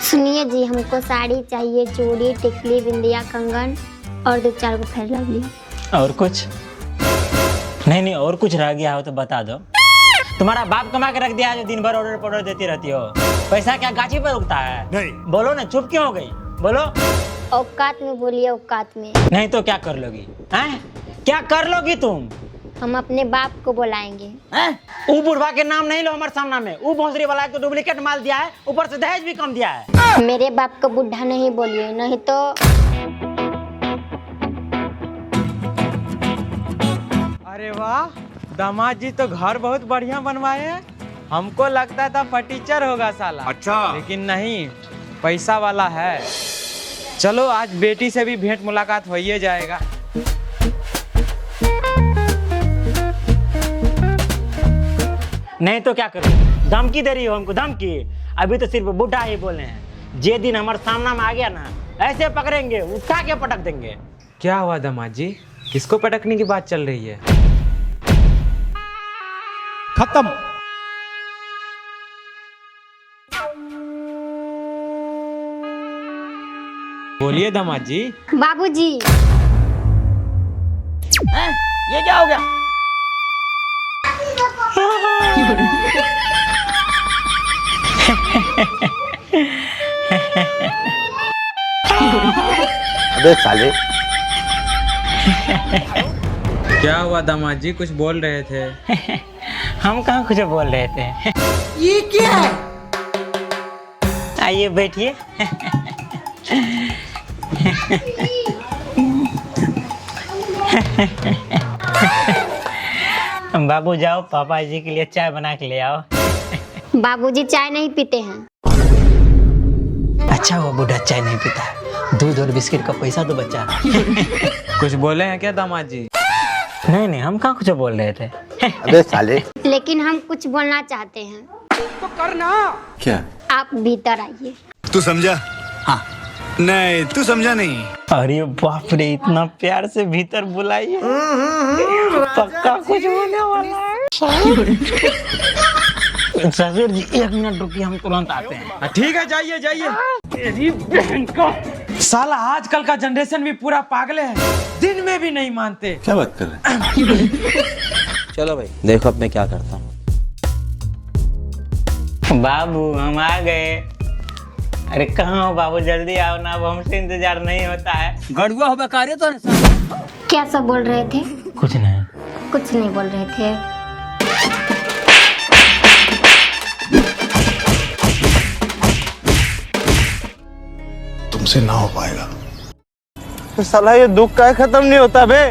सुनिए जी, हमको साड़ी चाहिए, चूड़ी, टिकली, बिंदिया, कंगन और 2-4 को फेयर लवली। और कुछ नहीं, और कुछ रह गया हो तो बता दो। तुम्हारा बाप कमा के रख दिया है जो दिन भर ऑर्डर देती रहती हो। पैसा क्या गाछी पर उगता है? नहीं बोलो ना, चुप क्यों हो गई? बोलो। औकात में बोलिए, औकात में। नहीं तो क्या कर लोगी? हैं? क्या कर लोगी तुम? हम अपने बाप को बुलाएंगे। वो बुढ़वा के नाम नहीं लो हमारे सामने में। वो भोसड़ी वाला तो डुप्लीकेट माल दिया है, ऊपर से दहेज भी कम दिया है। मेरे बाप को बुढ़ा नहीं बोलिए, नहीं तो। अरे वाह, दामाद जी तो घर बहुत बढ़िया बनवाए हैं। हमको लगता था फटीचर होगा साला। अच्छा, लेकिन नहीं, पैसा वाला है। चलो आज बेटी से भी भेंट मुलाकात हो ही जाएगा। नहीं तो क्या करूं? धमकी दे रही हो हमको? धमकी? अभी तो सिर्फ बुढ़ा ही बोले हैं। जे दिन हमारे सामना में आ गया ना, ऐसे पकड़ेंगे, उठा के पटक देंगे। क्या हुआ दामाद जी, किसको पटकने की बात चल रही है? खत्म। बोलिए दामाद जी। बाबूजी। ये क्या हो गया? अबे साले। क्या हुआ दामाद जी, कुछ बोल रहे थे? हम कहाँ कुछ बोल रहे थे। ये क्या है? आइए बैठिए। बाबू जाओ, पापा जी के लिए चाय बना के ले आओ। बाबूजी चाय नहीं पीते हैं। अच्छा वो बूढ़ा चाय नहीं पीता है। दूध और बिस्किट का पैसा तो बचा। कुछ बोले हैं क्या दामाद जी? नहीं, हम कहाँ कुछ बोल रहे थे। अबे साले। लेकिन हम कुछ बोलना चाहते हैं। तो करना। क्या? आप भीतर आइए। तू समझा? हाँ। नहीं, तू समझा नहीं। अरे बाप रे, इतना प्यार से भीतर बुलाइए। पक्का कुछ होने वाला है। ससुर जी 1 मिनट रुकिए, हम तुरंत आते हैं। ठीक है, जाइए जाइए। तेरी बहन का साला, आजकल का जनरेशन भी पूरा पागल है, दिन में भी नहीं मानते। क्या बात कर रहे हैं? चलो भाई, देखो अब मैं क्या करता हूँ। बाबू हम आ गए। अरे कहाँ हो बाबू, जल्दी आओ ना, अब हमसे इंतजार नहीं होता है। गड़ुआ हो बेकार तो। क्या सब बोल रहे थे? कुछ नहीं। कुछ नहीं बोल रहे थे। तुमसे ना हो पाएगा। तो साला ये दुख का खत्म नहीं होता बे।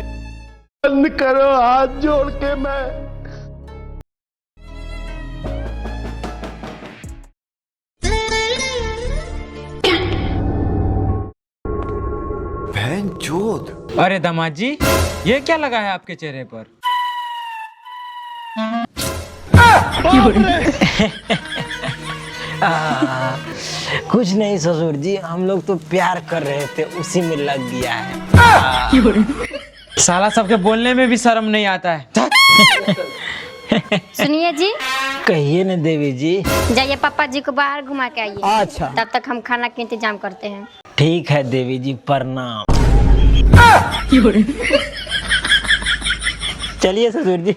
बंद करो हाथ जोड़ के। मैं बहनचोद। अरे दामाद जी, ये क्या लगा है आपके चेहरे पर? कुछ नहीं ससुर जी, हम लोग तो प्यार कर रहे थे, उसी में लग गया है। साला सबके बोलने में भी शर्म नहीं आता है। सुनिए जी, कहिए न देवी जी। जाइए पापा जी को बाहर घुमा के आइए। अच्छा। तब तक हम खाना के इंतजाम करते हैं। ठीक है देवी जी, प्रणाम। चलिए ससुर जी।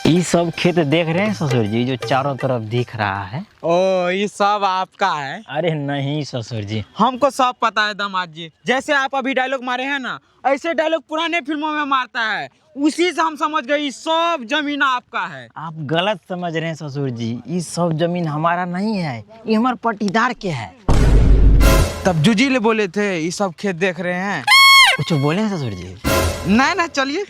ये सब खेत देख रहे हैं ससुर जी, जो चारों तरफ दिख रहा है। ओ, ये सब आपका है? अरे नहीं ससुर जी, हमको सब पता है दामाद जी। जैसे आप अभी डायलॉग मारे हैं ना, ऐसे डायलॉग पुराने फिल्मों में मारता है। उसी से हम समझ गए सब जमीन आपका है। आप गलत समझ रहे हैं ससुर जी। ये सब जमीन हमारा नहीं है, ये हमारे पट्टीदार के है। तब जुजीले बोले थे ये सब खेत देख रहे हैं। कुछ बोले हैं ससुर जी? नहीं ना, चलिए।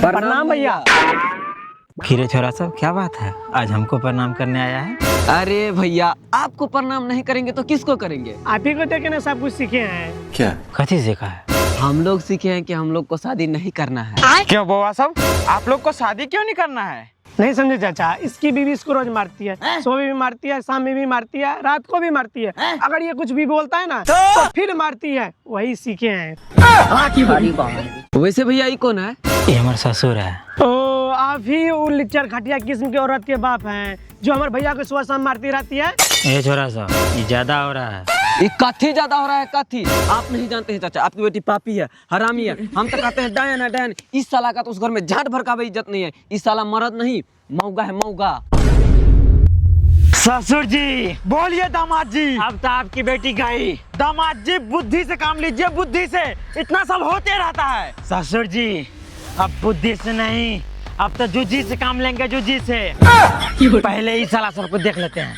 प्रणाम भैया। फिर छोरा सब, क्या बात है, आज हमको प्रणाम करने आया है? अरे भैया, आपको प्रणाम नहीं करेंगे तो किसको करेंगे? आप ही को देख के ना सब कुछ सीखे हैं। क्या? कथी सीखा है? हम लोग सीखे हैं कि हम लोग को शादी नहीं करना है। क्यों बउआ सब, आप लोग को शादी क्यों नहीं करना है? नहीं समझे चाचा, इसकी बीवी इसको रोज मारती है, सुबह भी मारती है, शाम में भी मारती है, रात को भी मारती है। अगर ये कुछ भी बोलता है ना तो फिर मारती है। वही सीखे हैं। वैसे भैया ये कौन है? ये हमारा ससुर है। ओ आप ही वो लिच्चर खटिया किस्म के औरत के बाप हैं जो हमारे भैया को सुबह शाम मारती रहती है। ये छोरा सा ये ज्यादा हो रहा है। ये कथी ज्यादा हो रहा है कथी? आप नहीं जानते हैं चाचा, आपकी बेटी पापी है, हरामी है। हम तो कहते हैं डायन है डायन। इस साला का तो उस घर में झाट भर का भी इज्जत नहीं है। इस साला मर्द नहीं मौगा है मौगा। ससुर जी बोलिए दामाद जी। अब तो आपकी बेटी गई। दामाद जी बुद्धि से काम लीजिए, बुद्धि से। इतना सब होते रहता है। ससुर जी अब बुद्धि से नहीं, अब तो जुजी से काम लेंगे, जुजी से। पहले ही साला सर को देख लेते हैं।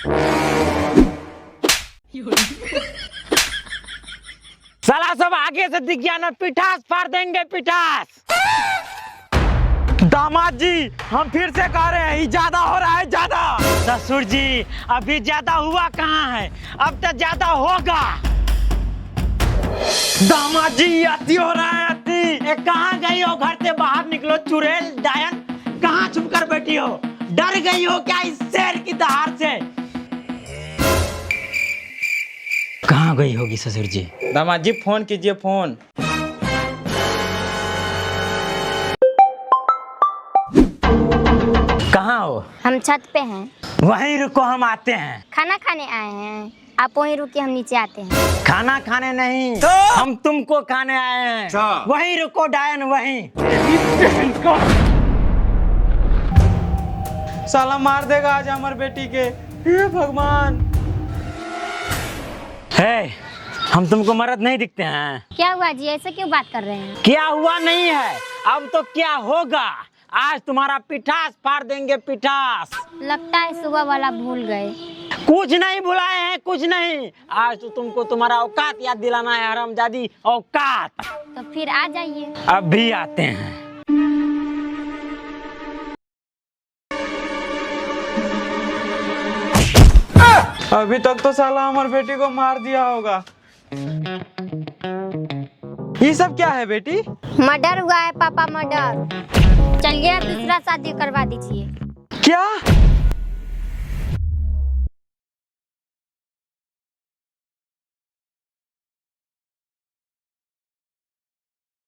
साला सब आगे से दिख गया ना, पिठास फाड़ देंगे पिठास। दामाद जी हम फिर से कह रहे हैं ये ज्यादा हो रहा है, ज्यादा। ससुर जी अभी ज्यादा हुआ कहाँ है, अब तो ज्यादा होगा। दामाद जी अति हो रहा है, अति। कहाँ गई हो? घर से बाहर निकलो चुड़ैल डायन। कहाँ छुप कर बैठी हो? डर गई हो क्या इस शेर की दहाड़ से? कहाँ गई होगी ससुर जी? दामाद जी फोन कीजिए, फोन। कहाँ हो? हम छत पे हैं। वहीं रुको, हम आते हैं। खाना खाने आए हैं, आप वहीं रुकिए, हम नीचे आते हैं। खाना खाने नहीं, हम तुमको खाने आए हैं। वहीं रुको डायन, वहीं। साला मार देगा आज हमारी बेटी के। हे भगवान। हे, हम तुमको मर्द नहीं दिखते हैं? क्या हुआ जी, ऐसे क्यों बात कर रहे हैं? क्या हुआ नहीं है, अब तो क्या होगा। आज तुम्हारा पिठास फाड़ देंगे, पिठास। लगता है सुबह वाला भूल गए। कुछ नहीं भुलाए हैं, कुछ नहीं। आज तो तुमको तुम्हारा औकात याद दिलाना है, हरामजादी औकात। तो फिर आ जाइए। अब भी आते हैं। अभी तक तो साला हमारी बेटी को मार दिया होगा। ये सब क्या है बेटी? मर्डर हुआ है पापा, मर्डर। चलिए दूसरा शादी करवा दीजिए। क्या?